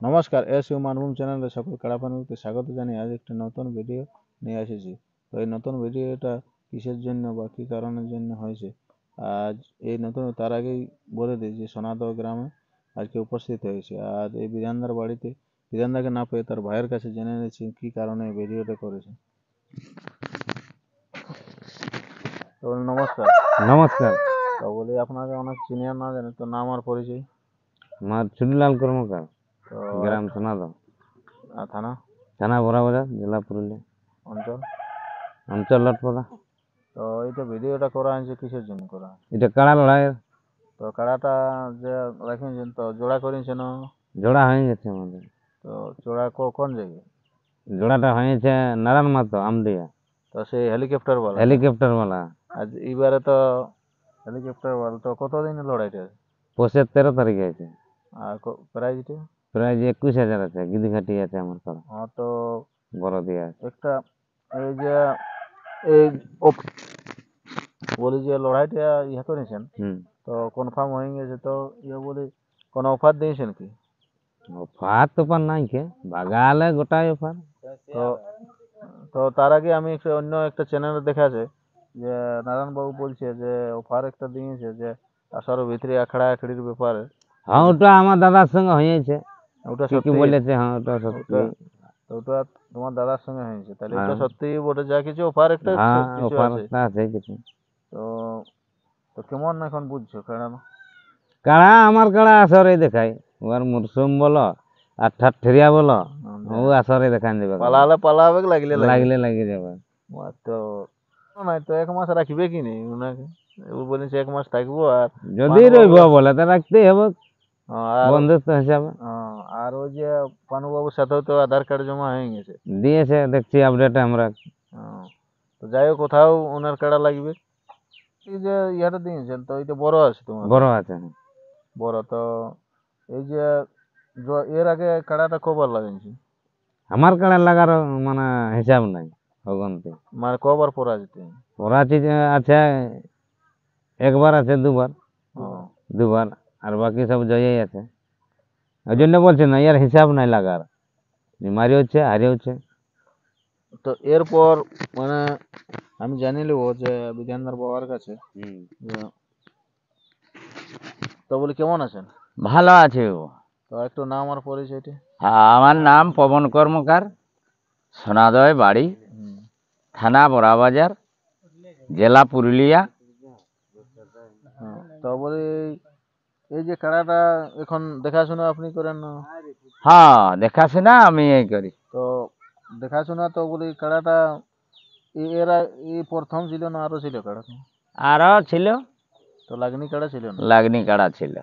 নমস্কার, এসইউ মানভূম চ্যানেলে সকল কাড়াপানিতে স্বাগত জানিয়ে আজ একটি নতুন ভিডিও নিয়ে এসেছি। তো এই নতুন ভিডিওটা কিসের জন্য বা কী কারণের জন্য হয়েছে আজ এই নতুন, তার আগেই বলে দিই যে সোনাদহ গ্রামে আজকে উপস্থিত হয়েছে। আর এই বিধানদার বাড়িতে বিধানদাকে না পেয়ে তার ভাইয়ের কাছে জেনে নিয়েছি কী কারণে এই ভিডিওটা করেছে। তো নমস্কার। নমস্কার। তো বলি আপনাকে অনেক সিনিয়র না জানে, তো নাম আর পরিচয়? আমার চুনিলাল কর্মকার, তো গ্রাম সোনাদহ, থানা? থানা বড়াবাজার, জেলা পুরুলিয়া, অঞ্চল? অঞ্চল লটপদা। তো এইটা ভিডিওটা করা হয়েছে কিসের জন্য করা হয়? এটা কাড়া লড়াইয়ের। তো কাড়াটা যে রাখিয়েছেন তো জোড়া করেছেন? জোড়া হয়ে গেছে আমাদের। তো জোড়া কোন জায়গায়? জোড়াটা হয়েছে নারায়ণ মাতো আমদিয়া। তো সেই হেলিকপ্টার বলা? হেলিকপ্টার वाला। আজ এবারে তো হেলিকপ্টার বলা, তো কতদিন লড়াইটা? পৌষের 13 তারিখে আছে। আর প্রাইজটা? প্রাইজ 21,000 আছে, গিদিঘাটি আছে আমার কাড়া। হ্যাঁ, তো বড় দিয়া আছে একটা এই যে এই বলি যে লড়াইটা ইয়ে করেছেন তো কনফার্ম হয়ে গেছে, তো ইয়ে বলি কোনো অফার দিয়েছেন কি? অফার তো পার নাই কে, বাগালে গোটাই অফার। তো তো তার আগে আমি অন্য একটা চ্যানেলে দেখাছে যে নারায়ণবাবু বলছে যে অফার একটা দিয়েছে যে আসর ভিতরে আখড়া আখড়ির ব্যাপারে। হ্যাঁ, ওটা আমার দাদার সঙ্গে হয়েছে। ওটা কি সত্যি বলেছে? হ্যাঁ, ওটা সত্যি। ওটা তোমার দাদার সঙ্গে হয়েছে, তাহলে ওটা সত্যি বটে, যা কিছু অফার একটা হ্যাঁ, কিছু অফার আছে। আছে কিছু। তো তো কেমন এখন বুঝছো খেলানো? কাড়া আমার কাড়া আসরে দেখায়, ওর মুরসুম বলো আর ঠাঠেরিয়া বলো, ও আসরে দেখান দেবে। পালাবে লাগলে লাগি যাবে। তো নাই তো 1 মাস রাখবে কি নেই ওনাকে? ও বলেছে 1 মাস থাকবো, আর যদি রইব বলে তো রাখতেই হবে বন্ধুত্ব হিসাবে। আর ওই যে পানুবাবুর সাথেও তো আধার কার্ড জমা হয়ে গেছে, দিয়েছে দেখছি আপডেটে আমরা। তো যাই হোক, কোথাও ওনার কাড়া লাগবে। এই যে ইয়াটা দিয়েছেন তো এটা বড় আছে তোমার? বড় আছে। বড় তো এই যে এর আগে কাড়াটা কবার লাগিয়েছি? আমার কাড়া লাগার মানে হিসাব নাই, অগন্তি। মানে কবার পরা যেতে? পরাচি আছে একবার, আছে দুবার। দুবার, আর বাকি সব জয়ই আছে। ওই জন্য বলছি না, ইয়ার হিসাব নাই লাগার, মারি হচ্ছে হারি হচ্ছে। তো এরপর মানে আমি জানি নেবো যে বিধানদার বাবার কাছে। তো বলি কেমন আছেন? ভালো আছে। তো একটু নাম আর পরিচয়টা? আমার নাম পবন কর্মকার, সোনাদহ বাড়ি, থানা বড়াবাজার, জেলা পুরুলিয়া। তো বলি এই যে কাড়াটা এখন দেখাশোনা আপনি করেন না? হ্যাঁ, দেখাশোনা আমি এই করি। তো দেখাশোনা তো বলি কাড়াটা এই প্রথম ছিল না আরো ছিল কাড়া? আরো ছিল। তো লাগনি কাড়া ছিল না? লাগনি কাড়া ছিল।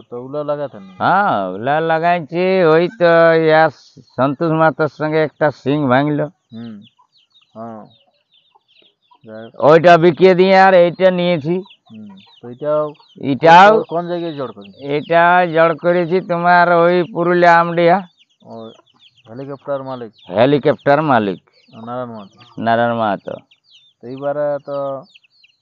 তো ওগুলো লাগাতেন? হ্যাঁ, ওগুলা লাগাইছি। ওই তো ইয়ার সন্তোষ মাতার সঙ্গে একটা সিং ভাঙলো। হ্যাঁ, ওইটা বিকিয়ে দিয়ে আর এইটা নিয়েছি। তো এটাও কোন জায়গায় জড় করি? এটা জড় করেছি তোমার ওই পুরুলিয়া আমডিয়া। হেলিকপ্টার মালিক? হেলিকপ্টার মালিক নারায়ণ মাহাতো। নারায়ণ মাহাতো। তো এইবারে তো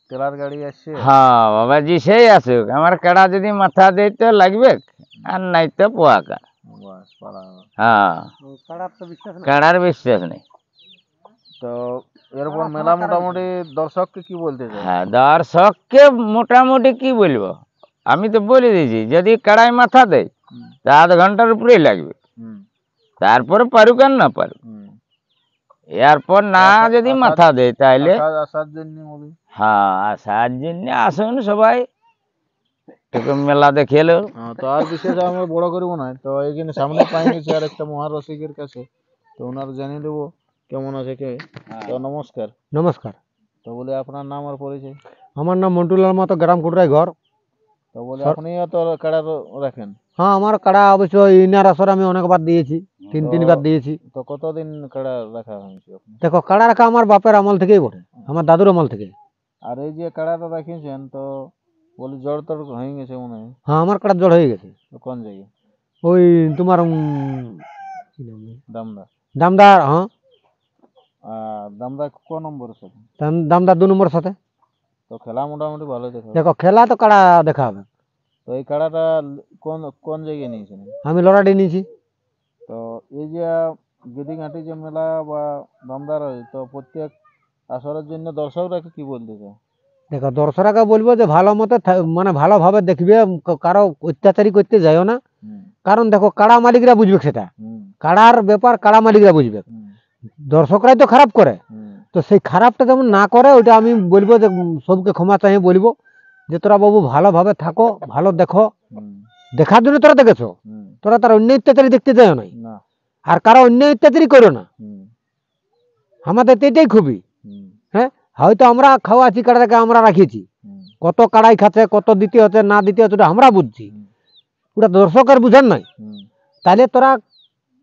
টেলার গাড়ি আসছে। হ্যাঁ বাবাজি, সেই আসুক, আমার কাড়া যদি মাথা দেয় তো লাগবে, আর নাই তো পোয়াকা। হ্যাঁ, কাড়ার বিশ্বাস নেই। তো এরপর মেলা মোটামুটি দর্শককে কি বলতে চাই? হ্যাঁ, দর্শককে মোটামুটি কি বলবো, আমি তো বলে দিয়েছি, যদি কাড়াই মাথা দেয় তা আধ ঘন্টার উপরেই লাগবে। তারপরে পারুক আর না পারুক, এরপর না যদি মাথা দেয় তাহলে আসার জন্য হ্যাঁ, আসার জন্য আসুন সবাই, মেলা দেখে এলো। তো আর বিশেষ আমরা বড় করবো না, তো এইখানে সামনে পাই গেছি আর একটা মহারসিকের কাছে, তো ওনার জানিয়ে দেবো কেমন আছে কে। তো নমস্কার। নমস্কার। তো বলে আপনার নাম আর পরিচয়? আমার নাম মন্টুলাল মাতো, গ্রাম কুটরাই ঘর। তো বলে আপনিও তো কাড়া রাখেন? হ্যাঁ, আমার কাড়া অবশ্য ইনার আসর আমি অনেকবার দিয়েছি, তিনবার দিয়েছি। তো কতদিন কাড়া রাখা হয়েছে? দেখো, কাড়া রাখা আমার বাপের আমল থেকেই বটে, আমার দাদুর আমল থেকে। আর এই যে কাড়াটা রাখিয়েছেন তো বলি জ্বর তোর হয়ে গেছে মনে হয়? হ্যাঁ, আমার কাড়া জ্বর হয়ে গেছে। কোন জায়গায়? ওই তোমার দামদার? দামদার, হ্যাঁ। আর দামদা ক নম্বরের সাথে? দামদার 2 নম্বরের সাথে। তো খেলা মোটামুটি ভালোই দেখা দেখো খেলা তো কাড়া দেখা হবে। তো এই কাড়াটা কোন কোন জায়গায় নিয়েছেন? আমি লড়াটি নিয়েছি। তো এই যে গিদিঘাটি যে মেলা বা দামদার হয়, তো প্রত্যেক আসরের জন্য দর্শকরা কি বলতে চায়? দেখো দর্শকরা বলবো যে ভালো মতো মানে ভালোভাবে দেখবে, কারো অত্যাচারী করতে যাইও না। হুম কারণ দেখো কাড়া মালিকরা বুঝবে সেটা, হুম কাড়ার ব্যাপার কাড়া মালিকরা বুঝবে। হুম দর্শকরাই তো খারাপ করে, হুম তো সেই খারাপটা যেমন না করে ওইটা আমি বলবো যে সবকে ক্ষমা চাই বলবো যে তোরা বাবু ভালোভাবে থাকো, ভালো দেখো। হুম দেখার জন্য তোরা দেখেছো, হুম তোরা তার অন্য অত্যাচারী দেখতে যাও নাই, না আর কারো অন্য অত্যাচারী করো না। হুম আমাদের তো এটাই খুবই। হুম হ্যাঁ, হয়তো আমরা খাওয়াছি কাড়াটাকে, আমরা রাখিয়েছি, হুম কত কাড়াই খাচ্ছে, কত দিতে হচ্ছে না দিতে হচ্ছে ওটা আমরা বুঝছি, হুম ওটা দর্শকের বুঝার নাই। হুম তাহলে তোরা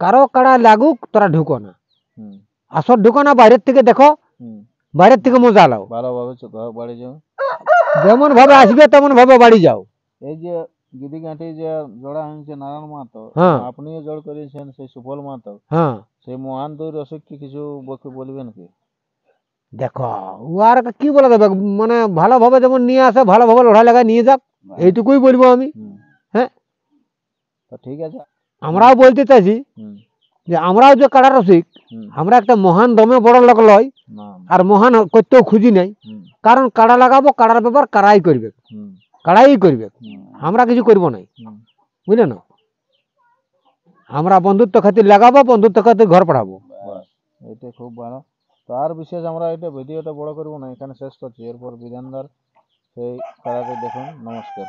কারো কাড়া লাগুক তোরা ঢুকো না, হুম আসর ঢুকো না, বাইরের থেকে দেখো, হুম বাইরের থেকে মজা লাও, ভালোভাবে বাড়ি যাও। যেমন ভাবে আসবে তেমন ভাবে বাড়ি যাও। এই যে গিদিঘাটি যে জোড়া হয়েছে নারায়ণ মাহাতো, হ্যাঁ। আপনিও জোড় করেছেন সেই সুফল মাহাতো, হ্যাঁ, সেই মহান দুই রসিককে কিছু বলবেন কি? দেখো ও আর কি বলা যাবে, মানে ভালোভাবে যেমন নিয়ে আসে ভালোভাবে লড়াই লাগায় নিয়ে যাক, এইটুকুই বলবো আমি। হুম হ্যাঁ, তো ঠিক আছে। আমরাও বলতে চাইছি হুম যে আমরাও যে কাড়া রসিক, হুম আমরা একটা মহান দমে বড় লোক লয়, না আর মহান করতেও খুঁজি নাই। হুম কারণ কাড়া লাগাবো, কাড়ার ব্যাপার কাড়াই করবে, হুম কাড়াই করবে, হুম আমরা কিছু করবো নাই, হুম বুঝলে না। আমরা বন্ধুত্ব খাতির লাগাবো, বন্ধুত্ব খাতির ঘর পড়াবো। বাস, এটা খুব ভালো। তো আর বিশেষ আমরা এটা ভিডিওটা বড় করবো না, এখানে শেষ করছি। এরপর বিরেন্দার সেই খেলাটি দেখুন। নমস্কার।